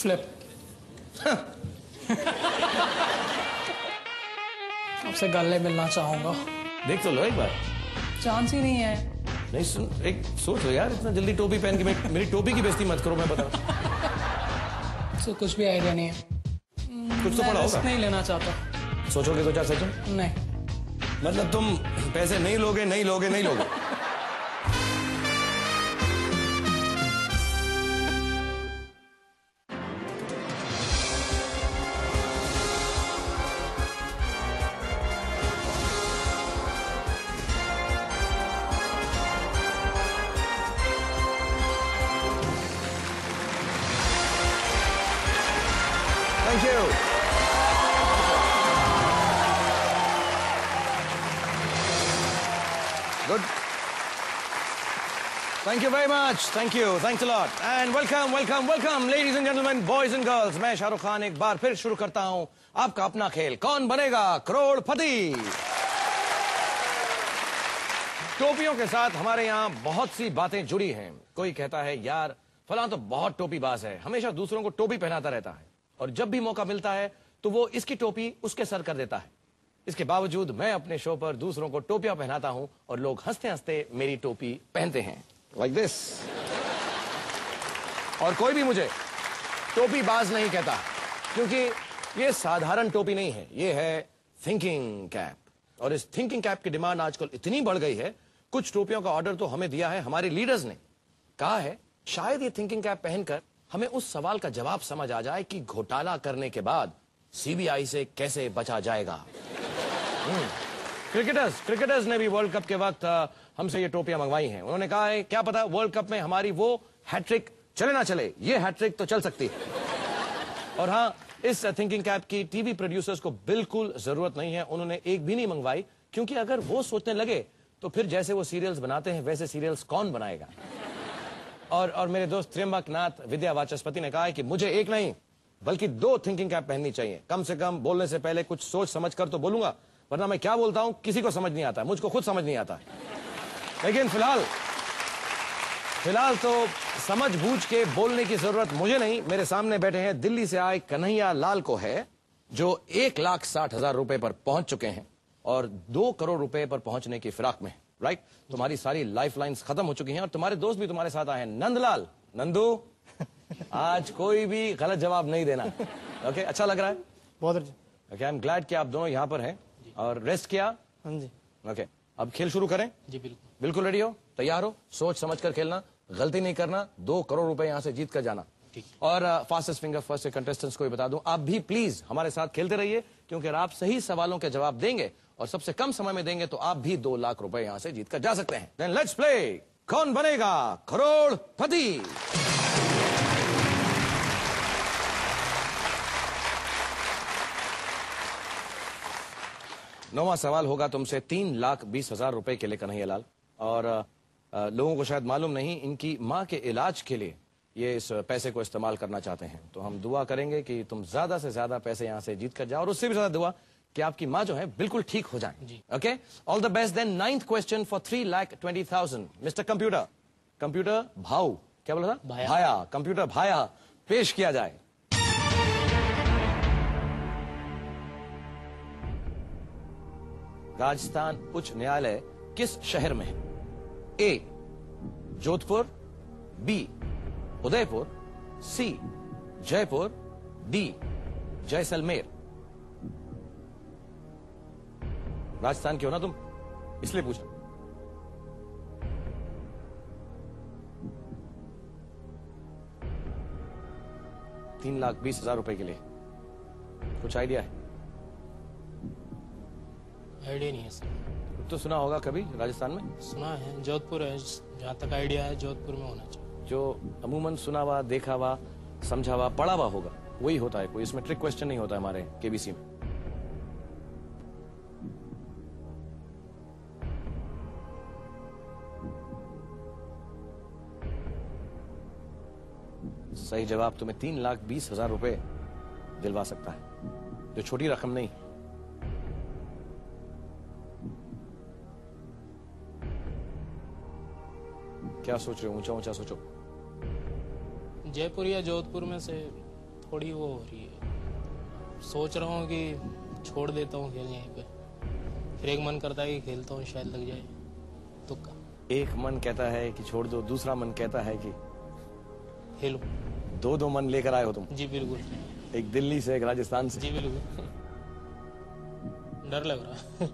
Flip. आपसे गले मिलना चाहूंगा। देख तो लो एक बार। चांस ही नहीं है। नहीं सुन, एक सोच लो यार, इतना जल्दी टोपी पहन के मेरी टोपी की बेइज्जती मत करो, मैं बता। तो कुछ भी आइडिया नहीं है। कुछ तो पड़ा होगा। नहीं लेना चाहता। सोचोगे तो क्या सोचो? नहीं। मतलब तुम पैसे नहीं लोगे, नहीं लोगे, नहीं लोगे। Thank you. Good. Thank you very much. Thank you. Thanks a lot. And welcome, welcome, welcome, ladies and gentlemen, boys and girls. मैं शाहरुख खान एक बार फिर शुरू करता हूं आपका अपना खेल, कौन बनेगा करोड़पति। टोपियों के साथ हमारे यहाँ बहुत सी बातें जुड़ी हैं। कोई कहता है यार फलां तो बहुत टोपीबाज है, हमेशा दूसरों को टोपी पहनाता रहता है और जब भी मौका मिलता है तो वो इसकी टोपी उसके सर कर देता है। इसके बावजूद मैं अपने शो पर दूसरों को टोपियां पहनाता हूं और लोग हंसते हंसते मेरी टोपी पहनते हैं, लाइक दिस। और कोई भी मुझे टोपीबाज नहीं कहता, क्योंकि ये साधारण टोपी नहीं है, ये है थिंकिंग कैप। और इस थिंकिंग कैप की डिमांड आजकल इतनी बढ़ गई है, कुछ टोपियों का ऑर्डर तो हमें दिया है हमारे लीडर्स ने। कहा है शायद ये थिंकिंग कैप पहनकर हमें उस सवाल का जवाब समझ आ जाए कि घोटाला करने के बाद सीबीआई से कैसे बचा जाएगा। क्रिकेटर्स ने भी वर्ल्ड कप के वक्त हमसे ये टोपियां मंगवाई हैं। उन्होंने कहा है क्या पता वर्ल्ड कप में हमारी वो हैट्रिक चले ना चले, ये हैट्रिक तो चल सकती है। और हाँ, इस थिंकिंग कैप की टीवी प्रोड्यूसर्स को बिल्कुल जरूरत नहीं है, उन्होंने एक भी नहीं मंगवाई, क्योंकि अगर वो सोचने लगे तो फिर जैसे वो सीरियल्स बनाते हैं वैसे सीरियल्स कौन बनाएगा। और मेरे दोस्त त्र्यंबकनाथ विद्या वाचस्पति ने कहा है कि मुझे एक नहीं बल्कि 2 थिंकिंग कैप पहननी चाहिए। कम से कम बोलने से पहले कुछ सोच समझ कर तो बोलूंगा, वरना मैं क्या बोलता हूं किसी को समझ नहीं आता, मुझको खुद समझ नहीं आता। लेकिन फिलहाल तो समझ बूझ के बोलने की जरूरत मुझे नहीं, मेरे सामने बैठे हैं दिल्ली से आए कन्हैया लाल को है, जो 1,60,000 रुपए पर पहुंच चुके हैं और 2 करोड़ रुपए पर पहुंचने की फिराक में। राइट, तुम्हारी सारी लाइफ लाइन्स खत्म हो चुकी हैं और तुम्हारे दोस्त भी तुम्हारे साथ आए हैं। नंदलाल, नंदू, आज कोई भी गलत जवाब नहीं देना। ओके, अच्छा लग रहा है? बहुत अच्छा। ओके, आई एम ग्लैड कि आप दोनों यहाँ पर हैं और रेस्ट किया। हाँ जी। ओके, अब खेल शुरू करें? जी बिल्कुल। बिल्कुल रेडी हो? तैयार हो? सोच समझ कर खेलना, गलती नहीं करना, 2 करोड़ रुपए यहाँ से जीत कर जाना। और फास्टेस्ट फिंगर फर्स्ट के कंटेस्टेंट्स को भी बता दूं, आप भी प्लीज हमारे साथ खेलते रहिए, क्योंकि अगर आप सही सवालों के जवाब देंगे और सबसे कम समय में देंगे तो आप भी 2 लाख रुपए यहाँ से जीत कर जा सकते हैं। देन लेट्स प्ले कौन बनेगा करोड़पति। नौवां सवाल होगा तुमसे 3,20,000 रुपए के लिए कन्हैया लाल। और लोगों को शायद मालूम नहीं, इनकी माँ के इलाज के लिए ये इस पैसे को इस्तेमाल करना चाहते हैं। तो हम दुआ करेंगे कि तुम ज्यादा से ज्यादा पैसे यहाँ से जीत कर जाओ और उससे भी ज्यादा दुआ कि आपकी माँ जो है बिल्कुल ठीक हो जाए। Okay, all the best. Then 9th question for 3,20,000। Mister computer भाऊ, क्या बोला था? भाया। कंप्यूटर भाया, पेश किया जाए। राजस्थान उच्च न्यायालय किस शहर में है? ए जोधपुर, बी उदयपुर, सी जयपुर, डी जैसलमेर। राजस्थान के हो ना तुम, इसलिए पूछा। ₹3,20,000 के लिए कुछ आइडिया है? आइडिया नहीं है सर। तो सुना होगा कभी राजस्थान में? सुना है, जोधपुर है, जहाँ तक आइडिया है जोधपुर में होना चाहिए। जो अमूमन सुना हुआ, देखा हुआ, समझा हुआ, पढ़ा हुआ होगा वही होता है, कोई इसमें ट्रिक क्वेश्चन नहीं होता है हमारे केबीसी में। सही जवाब तुम्हें 3,20,000 रुपए दिलवा सकता है, जो छोटी रकम नहीं। क्या सोच रहे हो? ऊंचा ऊंचा सोचो। जयपुर या जोधपुर में से थोड़ी वो हो रही है। सोच रहा हूँ कि छोड़ देता हूँ खेल यहीं पे, फिर एक मन करता है कि खेलता हूँ शायद लग जाए तुक्का। एक मन कहता है कि छोड़ दो, दूसरा मन कहता है कि खेलो। दो मन लेकर आए हो तुम, जी बिल्कुल। एक दिल्ली से एक राजस्थान से। जी बिल्कुल। डर लग रहा है।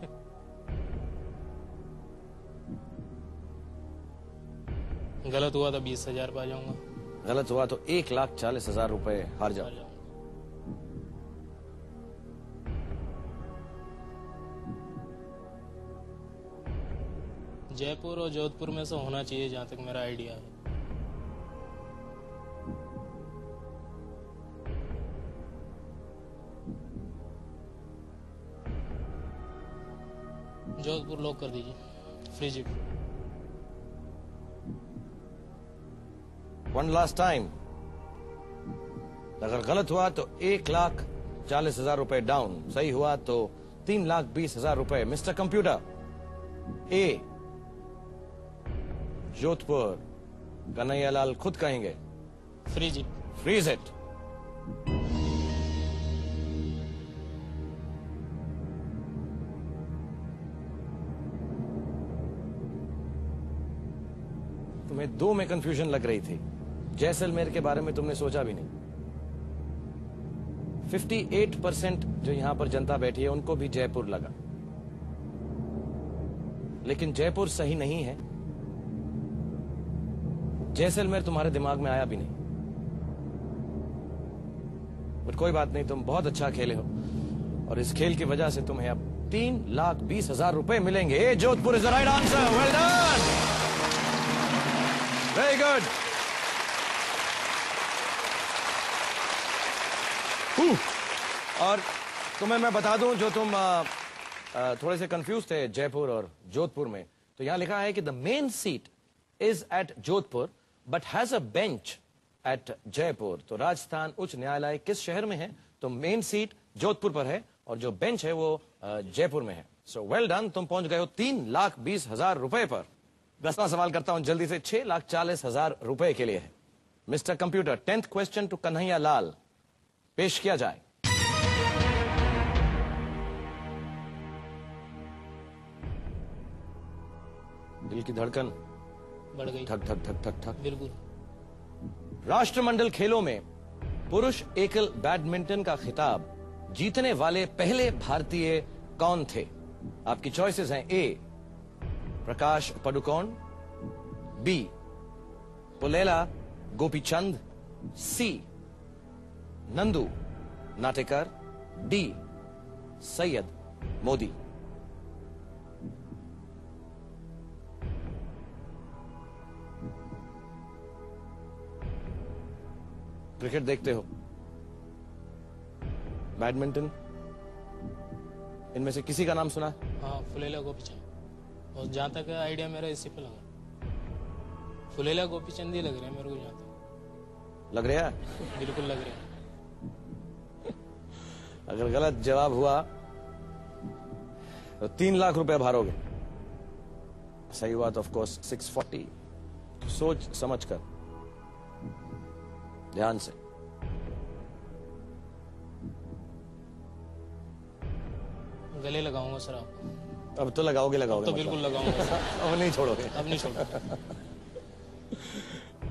गलत हुआ तो 20,000 पे आ जाऊंगा। गलत हुआ तो 1,40,000 रुपए हार जाओ। जयपुर और जोधपुर में से होना चाहिए जहां तक मेरा आइडिया है। जोधपुर लॉक कर दीजिए। Freeze it. One last time. अगर गलत हुआ तो 1,40,000 रुपए डाउन, सही हुआ तो 3,20,000 रुपए। मिस्टर कंप्यूटर, ए जोधपुर कन्हैयालाल खुद कहेंगे फ्रीज इट। Freeze it. तुम्हें दो में कंफ्यूजन लग रही थी, जैसलमेर के बारे में तुमने सोचा भी नहीं। 58% जो यहां पर जनता बैठी है उनको भी जयपुर लगा, लेकिन जयपुर सही नहीं है। जैसलमेर तुम्हारे दिमाग में आया भी नहीं, बट कोई बात नहीं, तुम बहुत अच्छा खेले हो और इस खेल की वजह से तुम्हें अब 3,20,000 रुपए मिलेंगे। A Jodhpur is the right answer. Well done, very good. और तुम्हें मैं बता दूं, जो तुम थोड़े से कंफ्यूज थे जयपुर और जोधपुर में, तो यहां लिखा है कि the main seat is at Jodhpur but has a bench at Jaipur. तो राजस्थान उच्च न्यायालय किस शहर में है? तो मेन सीट जोधपुर पर है और जो बेंच है वो जयपुर में है। सो वेल डन, तुम पहुंच गए हो 3,20,000 रुपए पर। 10वां सवाल करता हूं जल्दी से, 6,40,000 रुपए के लिए है। Mister computer, 10th question to Kanhaiya Lal पेश किया जाए। दिल की धड़कन बढ़ गई। ठक ठक ठक ठक ठक। बिल्कुल। राष्ट्रमंडल खेलों में पुरुष एकल बैडमिंटन का खिताब जीतने वाले पहले भारतीय कौन थे? आपकी चॉइसेस हैं, ए प्रकाश पडुकोण, बी पुलेला गोपीचंद, सी नंदू नाटेकर, डी सैयद मोदी। क्रिकेट देखते हो, बैडमिंटन, इनमें से किसी का नाम सुना? हाँ, फुलेला गोपीचंद। और जहाँ तक आइडिया मेरा इसी पे लगा, फुलेला गोपीचंद ही लग रहे हैं मेरे को। जहाँ तक लग रहा है? बिल्कुल लग रहे हैं। अगर गलत जवाब हुआ तो 3 लाख रुपए भारोगे, सही हुआ तो ऑफकोर्स 640। सोच समझ कर, ध्यान से। गले लगाऊंगा सर आपको। अब तो लगाओगे तो बिल्कुल लगाऊंगा सर। अब नहीं छोड़ोगे। अब नहीं छोड़ूंगा।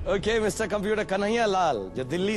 Okay mister computer, Kanhaiya Lal जो दिल्ली